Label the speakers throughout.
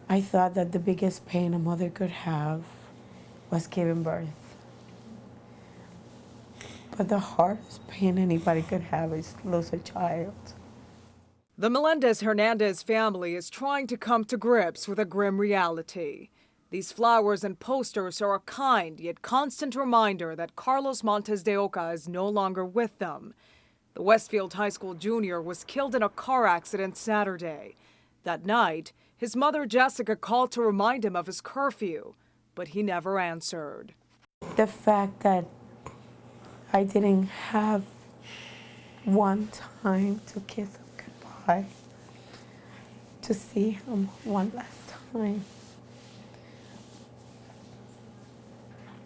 Speaker 1: I thought that the biggest pain a mother could have was giving birth. But the hardest pain anybody could have is to lose a child.
Speaker 2: The Melendez-Hernandez family is trying to come to grips with a grim reality. These flowers and posters are a kind yet constant reminder that Carlos Montes de Oca is no longer with them. The Westfield High School junior was killed in a car accident Saturday. That night, his mother Jessica called to remind him of his curfew, but he never answered.
Speaker 1: The fact that I didn't have one time to kiss him goodbye, to see him one last time,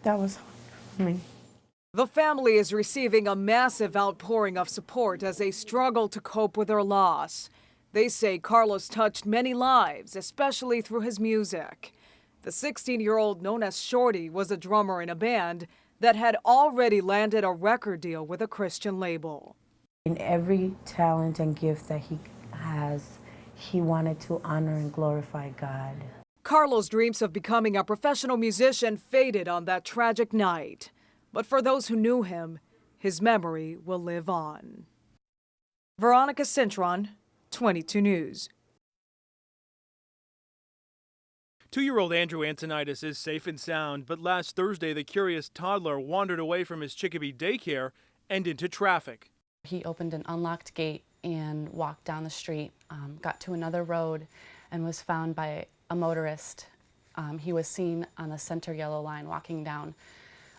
Speaker 1: that was hard for me.
Speaker 2: The family is receiving a massive outpouring of support as they struggle to cope with their loss. They say Carlos touched many lives, especially through his music. The 16-year-old known as Shorty was a drummer in a band that had already landed a record deal with a Christian label.
Speaker 1: In every talent and gift that he has, he wanted to honor and glorify God.
Speaker 2: Carlos' dreams of becoming a professional musician faded on that tragic night. But for those who knew him, his memory will live on. Veronica Cintron, 22 News.
Speaker 3: 2-year-old Andrew Antonitis is safe and sound, but last Thursday the curious toddler wandered away from his Chicopee daycare and into traffic.
Speaker 4: He opened an unlocked gate and walked down the street, got to another road, and was found by a motorist. He was seen on the center yellow line walking down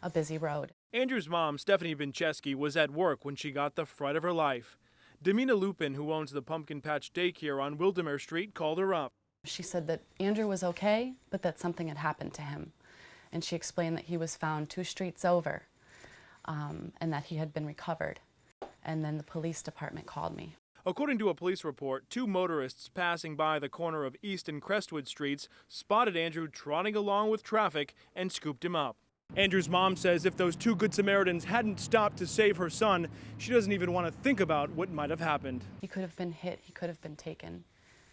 Speaker 4: a busy road.
Speaker 3: Andrew's mom, Stephanie Vincheski, was at work when she got the fright of her life. Demina Lupin, who owns the Pumpkin Patch Daycare on Wildermere Street, called her up.
Speaker 4: She said that Andrew was okay, but that something had happened to him. And she explained that he was found 2 streets over, and that he had been recovered. And then the police department called me.
Speaker 3: According to a police report, 2 motorists passing by the corner of East and Crestwood Streets spotted Andrew trotting along with traffic and scooped him up. Andrew's mom says if those 2 Good Samaritans hadn't stopped to save her son, she doesn't even want to think about what might have happened.
Speaker 4: He could have been hit, he could have been taken.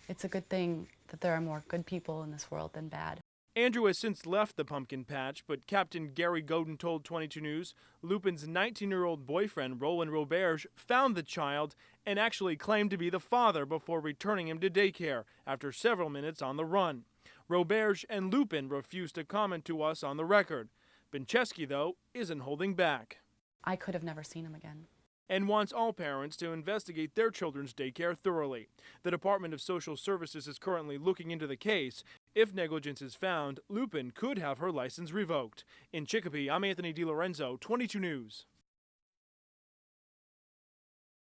Speaker 4: It's a good thing that there are more good people in this world than bad.
Speaker 3: Andrew has since left the Pumpkin Patch, but Captain Gary Godin told 22 News Lupin's 19-year-old boyfriend, Roland Roberge, found the child and actually claimed to be the father before returning him to daycare after several minutes on the run. Roberge and Lupin refused to comment to us on the record. Vincheski, though, isn't holding back.
Speaker 4: I could have never seen him again.
Speaker 3: And wants all parents to investigate their children's daycare thoroughly. The Department of Social Services is currently looking into the case. If negligence is found, Lupin could have her license revoked. In Chicopee, I'm Anthony DiLorenzo, 22 News.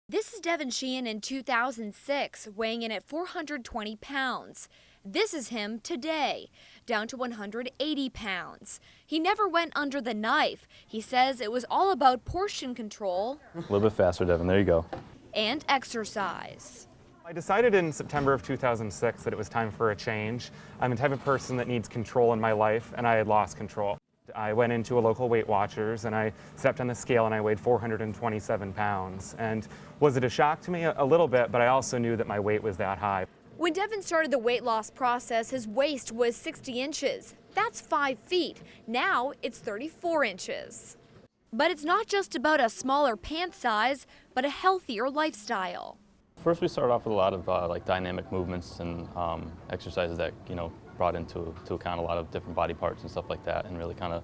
Speaker 5: This is Devin Sheehan in 2006, weighing in at 420 pounds. This is him today, down to 180 pounds. He never went under the knife. He says it was all about portion control.
Speaker 6: A little bit faster, Devin. There you go.
Speaker 5: And exercise.
Speaker 7: I decided in September of 2006 that it was time for a change. I'm the type of person that needs control in my life, and I had lost control. I went into a local Weight Watchers and I stepped on the scale and I weighed 427 pounds. And was it a shock to me? A little bit, but I also knew that my weight was that high.
Speaker 5: When Devin started the weight loss process, his waist was 60 inches. That's 5 feet. Now it's 34 inches. But it's not just about a smaller pant size, but a healthier lifestyle.
Speaker 6: First, we started off with a lot of like dynamic movements and exercises that, brought into account a lot of different body parts and stuff like that, and really kind of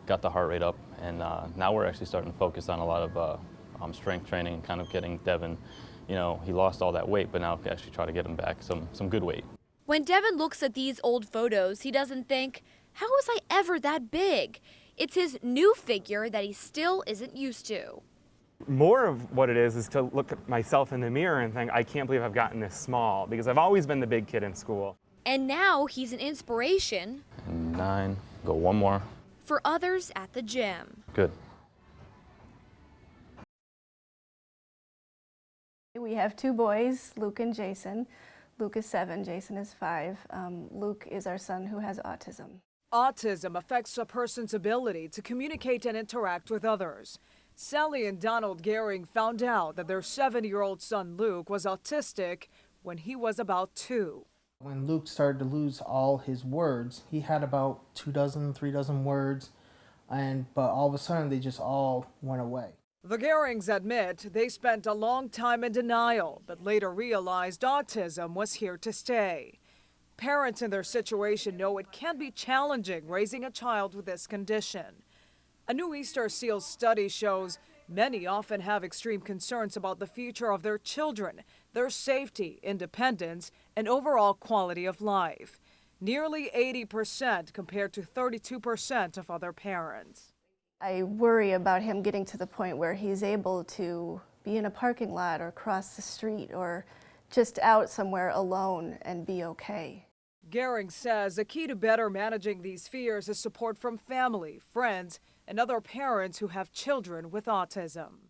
Speaker 6: got the heart rate up. And now we're actually starting to focus on a lot of strength training and kind of getting Devin, he lost all that weight, but now we actually try to get him back some good weight.
Speaker 5: When Devin looks at these old photos, he doesn't think, how was I ever that big? It's his new figure that he still isn't used to.
Speaker 7: More of what it is to look at myself in the mirror and think, I can't believe I've gotten this small, because I've always been the big kid in school.
Speaker 5: And now he's an inspiration.
Speaker 6: And 9, go 1 more.
Speaker 5: For others at the gym.
Speaker 6: Good.
Speaker 8: We have 2 boys, Luke and Jason. Luke is 7, Jason is 5. Luke is our son who has autism.
Speaker 2: Autism affects a person's ability to communicate and interact with others. Sally and Donald Gehring found out that their 7-year-old son Luke was autistic when he was about 2.
Speaker 9: When Luke started to lose all his words, he had about 3 dozen words, but all of a sudden they just all went away.
Speaker 2: The Gehrings admit they spent a long time in denial, but later realized autism was here to stay. Parents in their situation know it can be challenging raising a child with this condition. A new Easter Seals study shows many often have extreme concerns about the future of their children, their safety, independence, and overall quality of life. Nearly 80% compared to 32% of other parents.
Speaker 8: I worry about him getting to the point where he's able to be in a parking lot or cross the street or just out somewhere alone and be okay.
Speaker 2: Gehring says the key to better managing these fears is support from family, friends, and other parents who have children with autism.